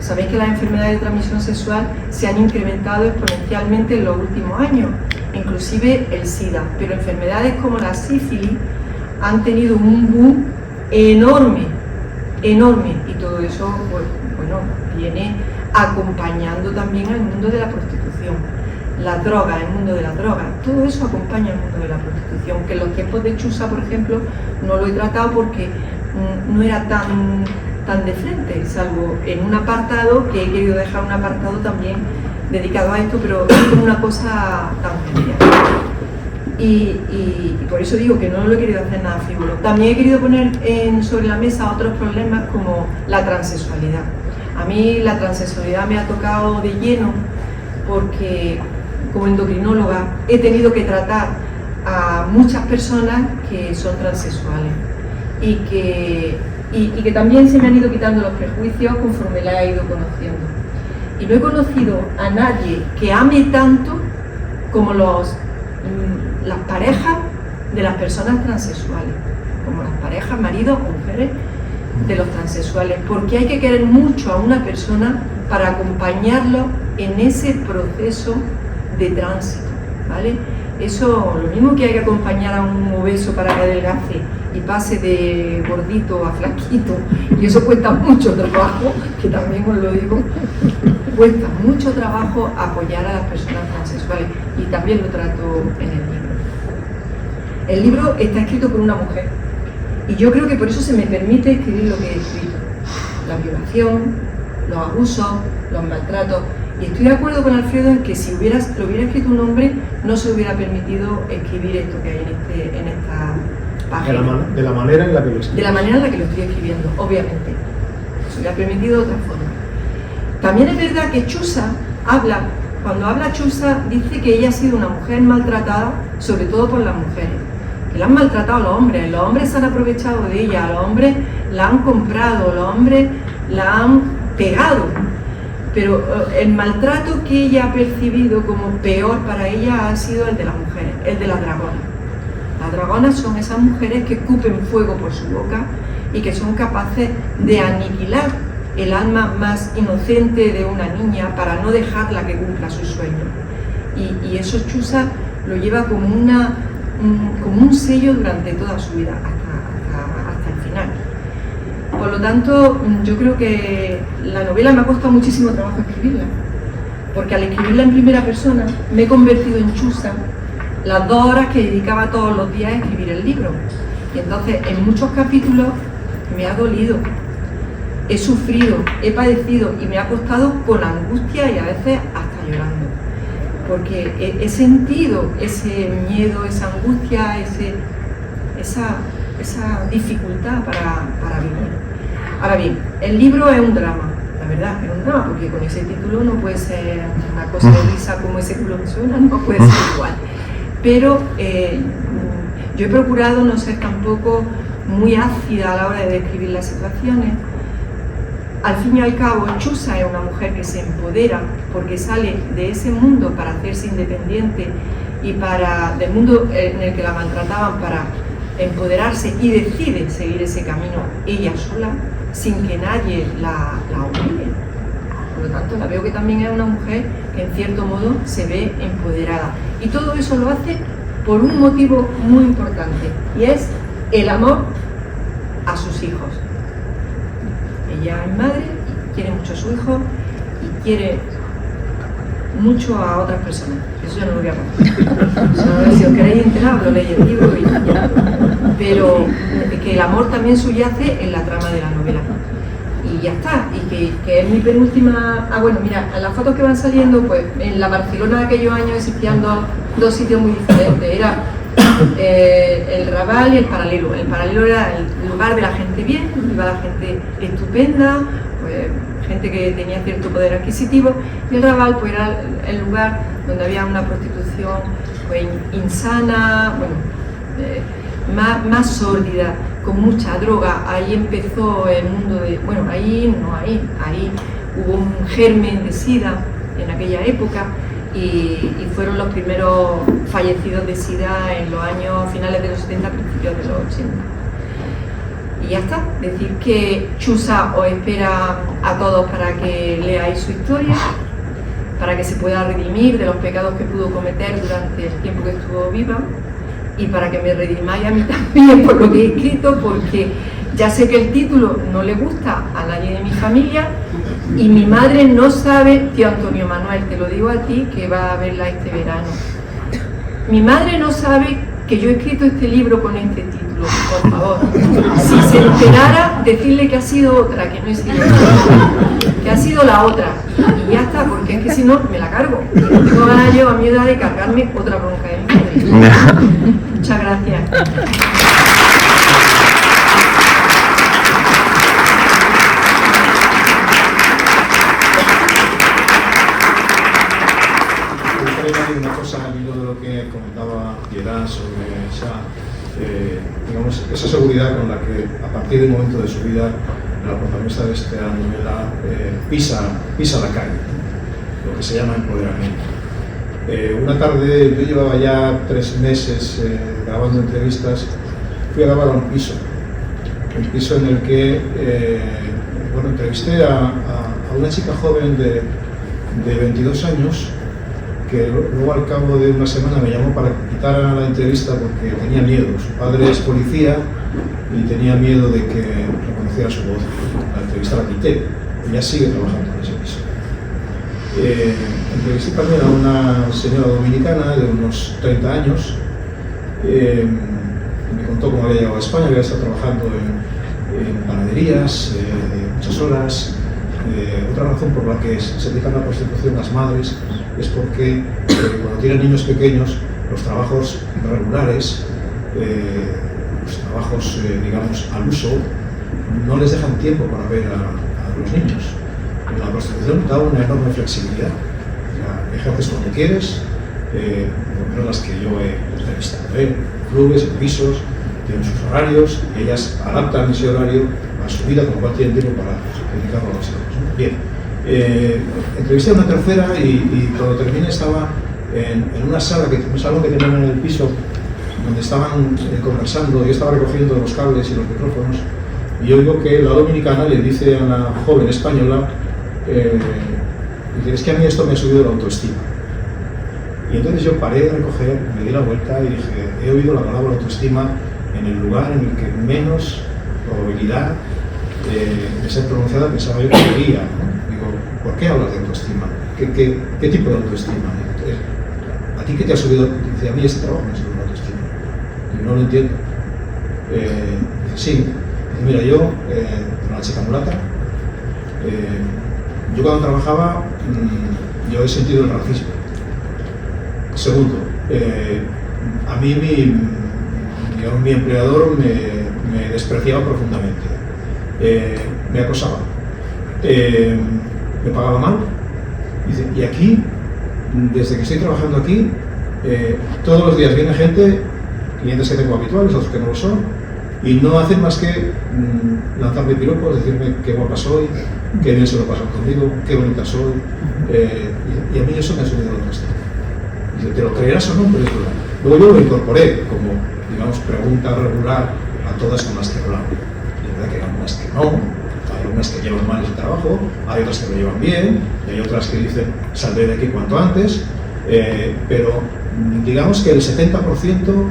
sabéis que las enfermedades de transmisión sexual se han incrementado exponencialmente en los últimos años, inclusive el SIDA, pero enfermedades como la sífilis han tenido un boom enorme, enorme, y todo eso, pues, bueno, viene acompañando también al mundo de la prostitución, la droga, el mundo de la droga, todo eso acompaña al mundo de la prostitución, que en los tiempos de Chusa, por ejemplo, no lo he tratado porque no era tan de frente, salvo en un apartado, que he querido dejar un apartado también dedicado a esto, pero es como una cosa tangencial. Y por eso digo que no lo he querido hacer nada frívolo. También he querido poner sobre la mesa otros problemas como la transexualidad. A mí la transexualidad me ha tocado de lleno porque como endocrinóloga he tenido que tratar a muchas personas que son transexuales y que también se me han ido quitando los prejuicios conforme la he ido conociendo. Y no he conocido a nadie que ame tanto como las parejas de las personas transexuales, como las parejas, maridos o mujeres de los transexuales, porque hay que querer mucho a una persona para acompañarlo en ese proceso de tránsito, ¿vale? Eso, lo mismo que hay que acompañar a un obeso para que adelgace y pase de gordito a flaquito, y eso cuesta mucho trabajo, que también os lo digo, cuesta mucho trabajo apoyar a las personas transexuales, y también lo trato en el libro. El libro está escrito por una mujer, y yo creo que por eso se me permite escribir lo que he escrito: la violación, los abusos, los maltratos. Y estoy de acuerdo con Alfredo en que si lo hubiera escrito un hombre, no se hubiera permitido escribir esto que hay en esta página. De la manera en la que lo escribes. De la manera en la que lo estoy escribiendo, obviamente. Se hubiera permitido de otra forma. También es verdad que Chusa cuando habla Chusa, dice que ella ha sido una mujer maltratada, sobre todo por las mujeres. Que la han maltratado a los hombres se han aprovechado de ella, a los hombres la han comprado, los hombres la han pegado. Pero el maltrato que ella ha percibido como peor para ella ha sido el de las mujeres, el de las dragonas. Las dragonas son esas mujeres que escupen fuego por su boca y que son capaces de aniquilar el alma más inocente de una niña para no dejarla que cumpla sus sueños. Y eso Chusa lo lleva como un sello durante toda su vida, hasta el final. Por lo tanto, yo creo que la novela me ha costado muchísimo trabajo escribirla, porque al escribirla en primera persona me he convertido en Chusa las 2 horas que dedicaba todos los días a escribir el libro. Y entonces en muchos capítulos me ha dolido, he sufrido, he padecido y me ha costado con angustia y a veces hasta llorando, porque he sentido ese miedo, esa angustia, esa dificultad para vivir. Ahora bien, el libro es un drama, la verdad, es un drama, porque con ese título no puede ser una cosa de risa como ese culo que suena, no puede ser igual. Pero yo he procurado no ser tampoco muy ácida a la hora de describir las situaciones. Al fin y al cabo, Chusa es una mujer que se empodera porque sale de ese mundo para hacerse independiente y del mundo en el que la maltrataban para empoderarse, y decide seguir ese camino ella sola, sin que nadie la obligue. Por lo tanto, la veo que también es una mujer que en cierto modo se ve empoderada. Y todo eso lo hace por un motivo muy importante, y es el amor a sus hijos. Ella es madre, quiere mucho a su hijo y quiere mucho a otras personas. Eso ya no lo voy a contar. Si os queréis enterar, lo leéis el libro y ya. Pero que el amor también subyace en la trama de la novela. Y ya está. Y que es mi penúltima... bueno, mira, en las fotos que van saliendo, pues en la Barcelona de aquellos años existían dos sitios muy diferentes. Era el Raval y el Paralelo. El Paralelo era el lugar de la gente bien, iba la gente estupenda, pues, gente que tenía cierto poder adquisitivo, y el Raval pues era el lugar donde había una prostitución pues insana, bueno, más sórdida, con mucha droga. Ahí empezó el mundo de... Bueno, ahí hubo un germen de SIDA en aquella época, y fueron los primeros fallecidos de SIDA en los años finales de los 70, principios de los 80. Y ya está, decir que Chusa os espera a todos para que leáis su historia, para que se pueda redimir de los pecados que pudo cometer durante el tiempo que estuvo viva, y para que me redimáis a mí también por lo que he escrito, porque ya sé que el título no le gusta a nadie de mi familia y mi madre no sabe, tío Antonio Manuel, te lo digo a ti que va a verla este verano, mi madre no sabe que yo he escrito este libro con este título, por favor. Si se enterara, decirle que ha sido otra, que no he sido otra, que ha sido la otra. Y ya está, porque es que si no, me la cargo. Tengo ganas yo a mi edad de cargarme otra bronca de mi madre. Muchas gracias. Una cosa al hilo de lo que comentaba Piedad sobre digamos, esa seguridad con la que a partir del momento de su vida la protagonista de esta novela pisa la calle, lo que se llama empoderamiento. Una tarde, yo llevaba ya 3 meses grabando entrevistas, fui a grabar a un piso en el que entrevisté a una chica joven de 22 años que luego al cabo de una semana me llamó para que quitara la entrevista porque tenía miedo. Su padre es policía y tenía miedo de que reconociera su voz. La entrevista la quité. Ella sigue trabajando en ese piso. Entrevisté también a una señora dominicana de unos 30 años. Me contó cómo había llegado a España, había estado trabajando en panaderías, muchas horas. Otra razón por la que se dedican a la prostitución las madres es porque cuando tienen niños pequeños, los trabajos regulares, los trabajos, digamos, al uso, no les dejan tiempo para ver a los niños. La prostitución da una enorme flexibilidad. O sea, ejerces cuando quieres, por ejemplo las que yo he entrevistado, clubes, en pisos, tienen sus horarios y ellas adaptan ese horario a su vida, con lo cual tienen tiempo para dedicarlo a los hijos. Bien, entrevisté a una tercera y cuando terminé estaba en una sala un salón que tenían en el piso donde estaban conversando. Yo estaba recogiendo los cables y los micrófonos y yo oigo que la dominicana le dice a la joven española es que a mí esto me ha subido la autoestima. Y entonces yo paré de recoger, me di la vuelta y dije, he oído la palabra autoestima en el lugar en el que menos probabilidad de ser pronunciada pensaba yo que quería, ¿no? Digo, ¿por qué hablas de autoestima? ¿Qué tipo de autoestima? ¿A ti qué te ha subido? Dice, a mí este trabajo me ha subido la autoestima. Y no lo entiendo. Dice, sí. Dice, mira, yo, una chica mulata, yo cuando trabajaba, yo he sentido el racismo. Segundo, a mí mi empleador me despreciaba profundamente. Me acosaba, me pagaba mal. Dice, y aquí, desde que estoy trabajando aquí, todos los días viene gente, clientes que tengo habituales, otros que no lo son, y no hacen más que lanzarme piropos, decirme qué guapa soy, qué bien se lo pasan conmigo, qué bonita soy, y a mí eso me ha subido la autoestima. Dice, ¿te lo creerás o no? Pero es verdad. Luego yo lo incorporé como, digamos, pregunta regular a todas con las que hablaba. Y es verdad que hay algunas que no, hay algunas que llevan mal ese trabajo, hay otras que lo llevan bien, y hay otras que dicen, saldré de aquí cuanto antes, pero digamos que el 70%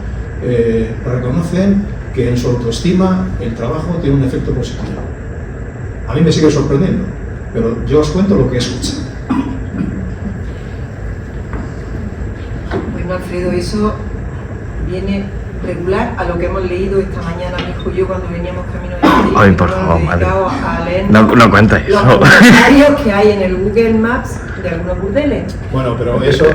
reconocen que en su autoestima el trabajo tiene un efecto positivo. A mí me sigue sorprendiendo, pero yo os cuento lo que he escuchado. Bueno, Alfredo, eso viene regular a lo que hemos leído esta mañana, mi hijo y yo, cuando veníamos camino de Madrid. Ay, por favor, madre. A leer No cuentes los eso. comentarios que hay en el Google Maps de algunos burdeles. Bueno, pero eso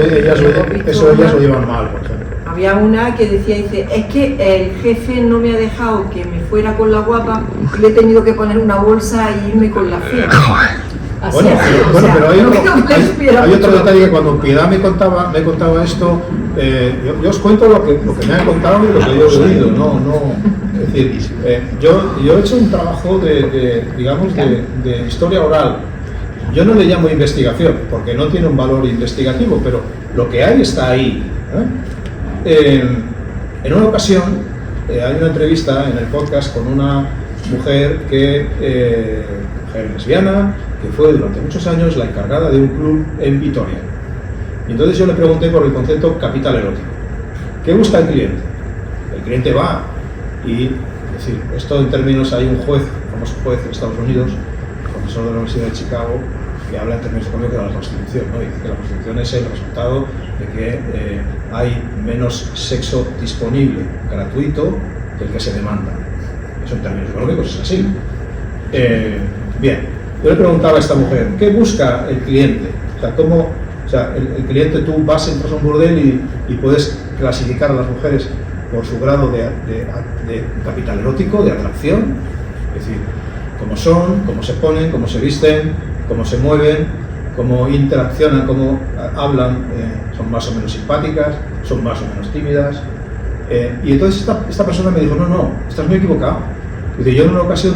ellas lo llevan mal, por ejemplo. Había una que decía, dice, es que el jefe no me ha dejado que me fuera con la guapa y le he tenido que poner una bolsa e irme con la fiera. Así, Bueno, pero hay otro mucho. detalle que cuando Piedad me contaba esto, yo os cuento lo que me han contado y lo que yo he oído, es decir, yo he hecho un trabajo digamos, de historia oral. Yo no le llamo investigación, porque no tiene un valor investigativo, pero lo que hay está ahí. En una ocasión, hay una entrevista en el podcast con una mujer mujer lesbiana, que fue durante muchos años la encargada de un club en Vitoria. Y entonces yo le pregunté por el concepto capital erótico. ¿Qué busca el cliente? El cliente va y, es decir, esto en términos, hay un juez, famoso juez de Estados Unidos, profesor de la Universidad de Chicago, que habla en términos económicos de la Constitución, ¿no? Dice que la Constitución es el resultado de que hay menos sexo disponible gratuito que el que se demanda. Eso en términos económicos es así. Bien, yo le preguntaba a esta mujer, ¿qué busca el cliente? O sea, ¿cómo, el cliente, tú entras a un burdel y puedes clasificar a las mujeres por su grado de capital erótico, de atracción, es decir, cómo son, cómo se ponen, cómo se visten, cómo se mueven, cómo interaccionan, cómo hablan, son más o menos simpáticas, son más o menos tímidas. Y entonces esta persona me dijo, no, estás muy equivocado. Dice, yo en una ocasión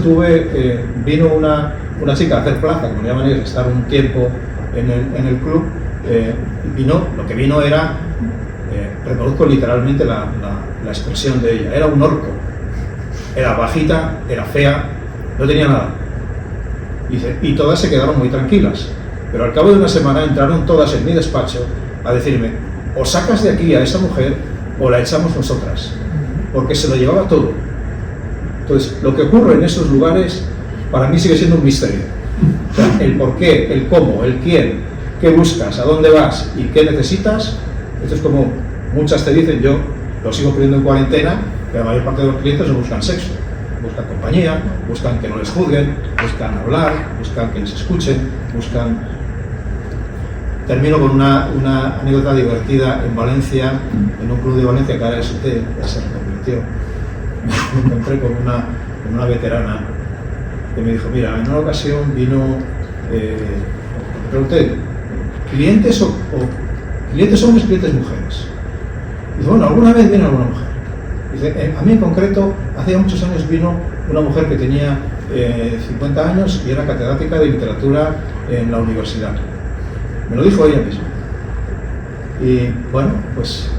vino una chica a hacer plaza, como le llaman ellos, estar un tiempo en el club, lo que vino era, reproduzco literalmente la expresión de ella, era un orco, era bajita, era fea, no tenía nada. Dice, y todas se quedaron muy tranquilas, pero al cabo de una semana entraron todas en mi despacho a decirme, o sacas de aquí a esa mujer o la echamos nosotras, porque se lo llevaba todo. Entonces, lo que ocurre en esos lugares para mí sigue siendo un misterio. O sea, el por qué, el cómo, el quién, qué buscas, a dónde vas y qué necesitas. Esto es como muchas te dicen, yo lo sigo poniendo en cuarentena, que la mayor parte de los clientes no buscan sexo, buscan compañía, buscan que no les juzguen, buscan hablar, buscan que les escuchen, buscan... Termino con una anécdota divertida en Valencia, en un club de Valencia que ahora es usted, ya se reconvirtió. Me encontré con una veterana que me dijo, mira, en una ocasión vino, me pregunté, ¿clientes clientes hombres, clientes mujeres? Dice, bueno, ¿alguna vez viene alguna mujer? Dice, a mí en concreto, hace muchos años vino una mujer que tenía 50 años y era catedrática de literatura en la universidad. Me lo dijo ella misma. Y bueno, pues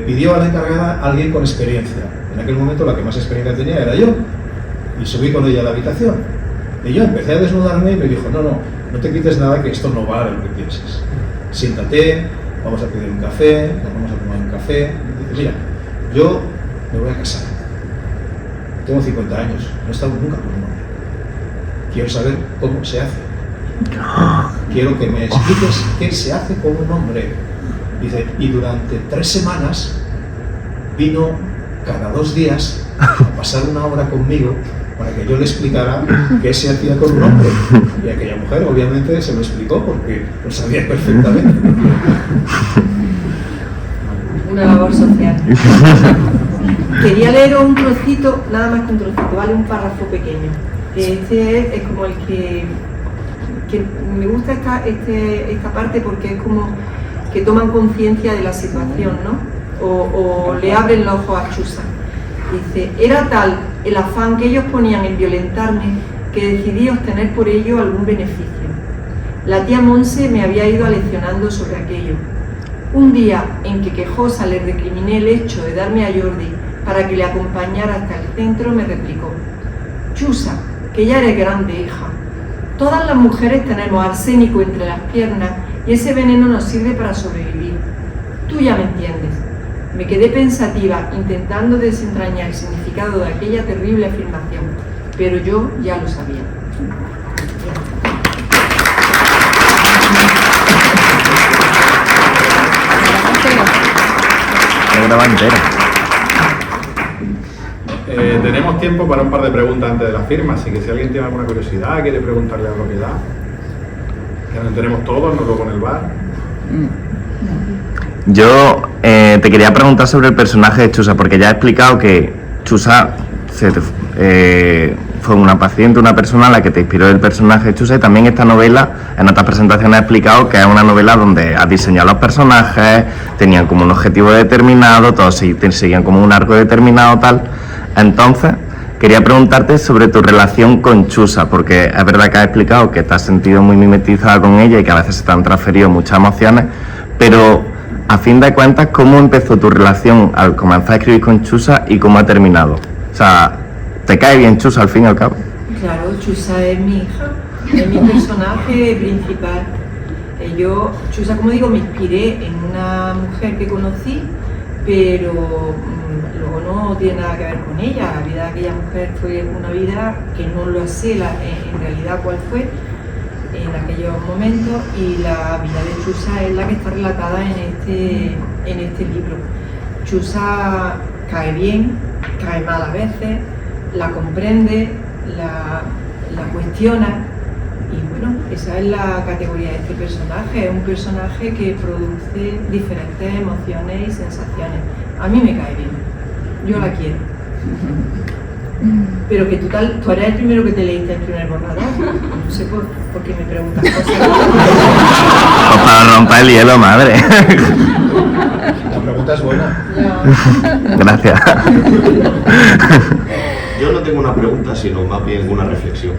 pidió a la encargada a alguien con experiencia. En aquel momento la que más experiencia tenía era yo. Y subí con ella a la habitación. Y yo empecé a desnudarme y me dijo, no te quites nada, que esto no vale lo que pienses. Siéntate, vamos a pedir un café, nos vamos a tomar un café. Y dice, mira, yo me voy a casar. Tengo 50 años, no he estado nunca con un hombre. Quiero saber cómo se hace. Quiero que me expliques qué se hace con un hombre. Dice, y durante 3 semanas vino cada 2 días a pasar una hora conmigo para que yo le explicara qué se hacía con un hombre. Y aquella mujer obviamente se lo explicó porque lo sabía perfectamente. Una labor social. Quería leer un trocito, nada más que un trocito, ¿vale? Un párrafo pequeño. Este es como el que me gusta esta parte porque es como que toman conciencia de la situación, ¿no? O le abren los ojos a Chusa. Dice, era tal el afán que ellos ponían en violentarme que decidí obtener por ello algún beneficio. La tía Monse me había ido aleccionando sobre aquello. Un día en que quejosa le recriminé el hecho de darme a Jordi para que le acompañara hasta el centro, me replicó, Chusa, que ya eres grande, hija. Todas las mujeres tenemos arsénico entre las piernas y ese veneno nos sirve para sobrevivir. Tú ya me entiendes. Me quedé pensativa, intentando desentrañar el significado de aquella terrible afirmación, pero yo ya lo sabía. Tenemos tiempo para un par de preguntas antes de la firma, así que si alguien tiene alguna curiosidad, quiere preguntarle a la propiedad, que no tenemos todos, nos lo pone el bar. Yo te quería preguntar sobre el personaje de Chusa, porque ya he explicado que Chusa fue una paciente, una persona a la que te inspiró el personaje de Chusa, y también esta novela, en otras presentaciones he explicado que es una novela donde has diseñado los personajes, tenían como un objetivo determinado, todos seguían como un arco determinado, tal. Entonces, quería preguntarte sobre tu relación con Chusa, porque es verdad que has explicado que te has sentido muy mimetizada con ella y que a veces se te han transferido muchas emociones, pero a fin de cuentas, ¿cómo empezó tu relación al comenzar a escribir con Chusa y cómo ha terminado? O sea, ¿te cae bien Chusa al fin y al cabo? Claro, Chusa es mi hija, es mi personaje principal. Yo, Chusa, como digo, me inspiré en una mujer que conocí pero luego no tiene nada que ver con ella. La vida de aquella mujer fue una vida que no lo sé en realidad cuál fue en aquellos momentos, y la vida de Chusa es la que está relatada en este libro. Chusa cae bien, cae mal a veces, la comprende, la cuestiona, y bueno, esa es la categoría de este personaje. Es un personaje que produce diferentes emociones y sensaciones. A mí me cae bien, yo la quiero. Pero que tú eres el primero que te leíste el primer borrador. No sé por qué me preguntas cosas. Pues para romper el hielo, madre. La pregunta es buena. Ya. Gracias. Yo no tengo una pregunta, sino más bien una reflexión.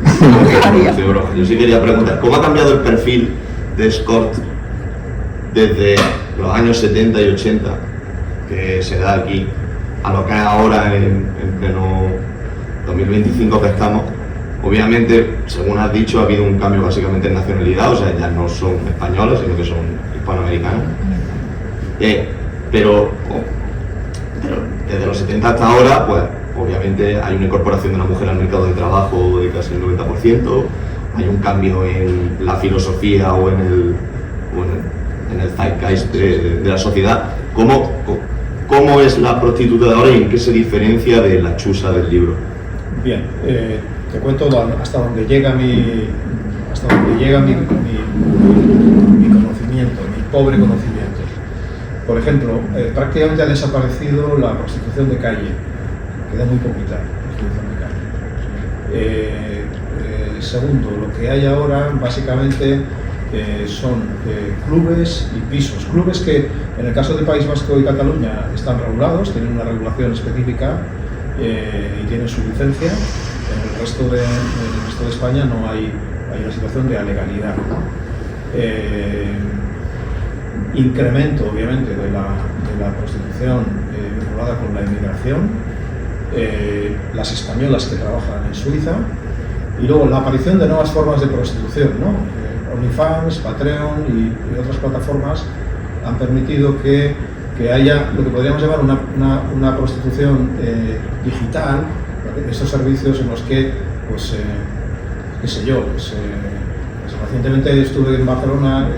Yo sí quería preguntar, ¿cómo ha cambiado el perfil de Escort desde los años 70 y 80, que se da aquí, a lo que es ahora en pleno 2025 que estamos? Obviamente, según has dicho, ha habido un cambio básicamente en nacionalidad, o sea, ya no son españoles, sino que son hispanoamericanos. Pero desde los 70 hasta ahora, pues obviamente hay una incorporación de la mujer al mercado de trabajo de casi el 90%, hay un cambio en la filosofía o en el zeitgeist de la sociedad. ¿Cómo es la prostituta de ahora y en qué se diferencia de la Chusa del libro? Bien, te cuento hasta donde llega mi conocimiento, mi pobre conocimiento. Por ejemplo, prácticamente ha desaparecido la prostitución de calle, queda muy poquita prostitución de calle. Segundo, lo que hay ahora básicamente son clubes y pisos. Clubes que en el caso del País Vasco y Cataluña están regulados, tienen una regulación específica y tienen su licencia. En el resto de España no hay una situación de alegalidad. Incremento, obviamente, de la prostitución vinculada con la inmigración, las españolas que trabajan en Suiza, y luego la aparición de nuevas formas de prostitución, ¿no? OnlyFans, Patreon y otras plataformas han permitido que haya lo que podríamos llamar una prostitución digital, ¿vale? Estos servicios en los que, pues, qué sé yo, recientemente estuve en Barcelona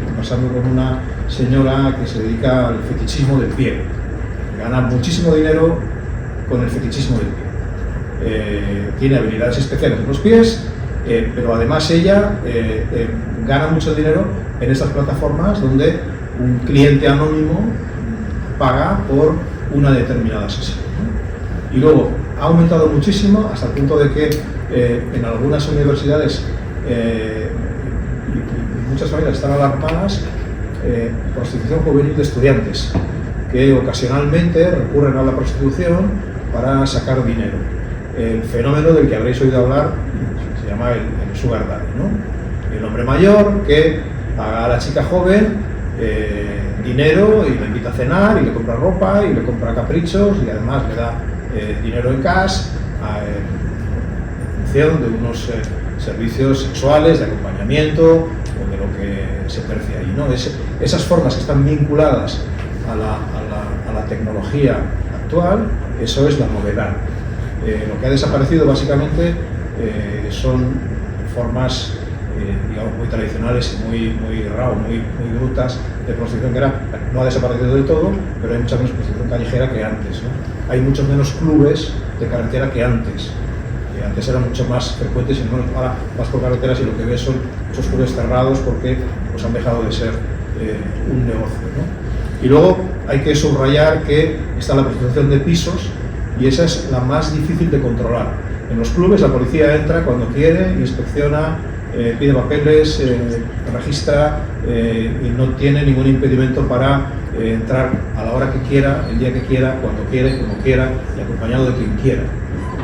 conversando con una señora que se dedica al fetichismo del pie. Gana muchísimo dinero con el fetichismo del pie. Tiene habilidades especiales en los pies, pero además ella gana mucho dinero en estas plataformas donde un cliente anónimo paga por una determinada sesión, ¿no? Y luego ha aumentado muchísimo hasta el punto de que en algunas universidades y muchas familias están alarmadas, prostitución juvenil de estudiantes que ocasionalmente recurren a la prostitución para sacar dinero. El fenómeno del que habréis oído hablar se llama el sugar daddy, ¿no? El hombre mayor que paga a la chica joven dinero y le invita a cenar y le compra ropa y le compra caprichos y además le da dinero en cash en función de unos servicios sexuales, de acompañamiento o de lo que se percibe ahí, ¿no? Esas formas que están vinculadas a la tecnología actual, eso es la novedad. Lo que ha desaparecido básicamente son formas digamos, muy tradicionales y muy brutas de prostitución, que no ha desaparecido del todo, pero hay mucha menos prostitución callejera que antes, ¿no? Hay muchos menos clubes de carretera que antes. Antes eran mucho más frecuentes y ahora vas por carreteras y lo que ves son muchos clubes cerrados porque pues, han dejado de ser un negocio, ¿no? Y luego hay que subrayar que está la prostitución de pisos y esa es la más difícil de controlar. En los clubes la policía entra cuando quiere, inspecciona, pide papeles, registra y no tiene ningún impedimento para entrar a la hora que quiera, el día que quiera, cuando quiera, como quiera y acompañado de quien quiera.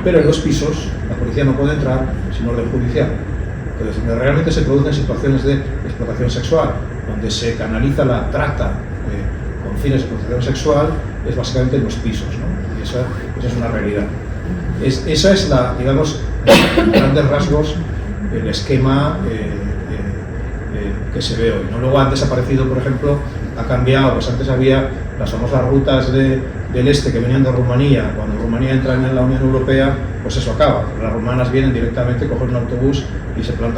Pero en los pisos la policía no puede entrar sin orden judicial. Entonces, donde realmente se producen situaciones de explotación sexual, donde se canaliza la trata con fines de explotación sexual, es básicamente en los pisos, ¿no? Y esa es una realidad. Esa es digamos, en grandes rasgos, el esquema que se ve hoy, ¿no? Luego han desaparecido, por ejemplo, ha cambiado. Pues antes había las famosas rutas del este que venían de Rumanía. Cuando Rumanía entra en la Unión Europea, pues eso acaba. Las rumanas vienen directamente, cogen un autobús y se plantan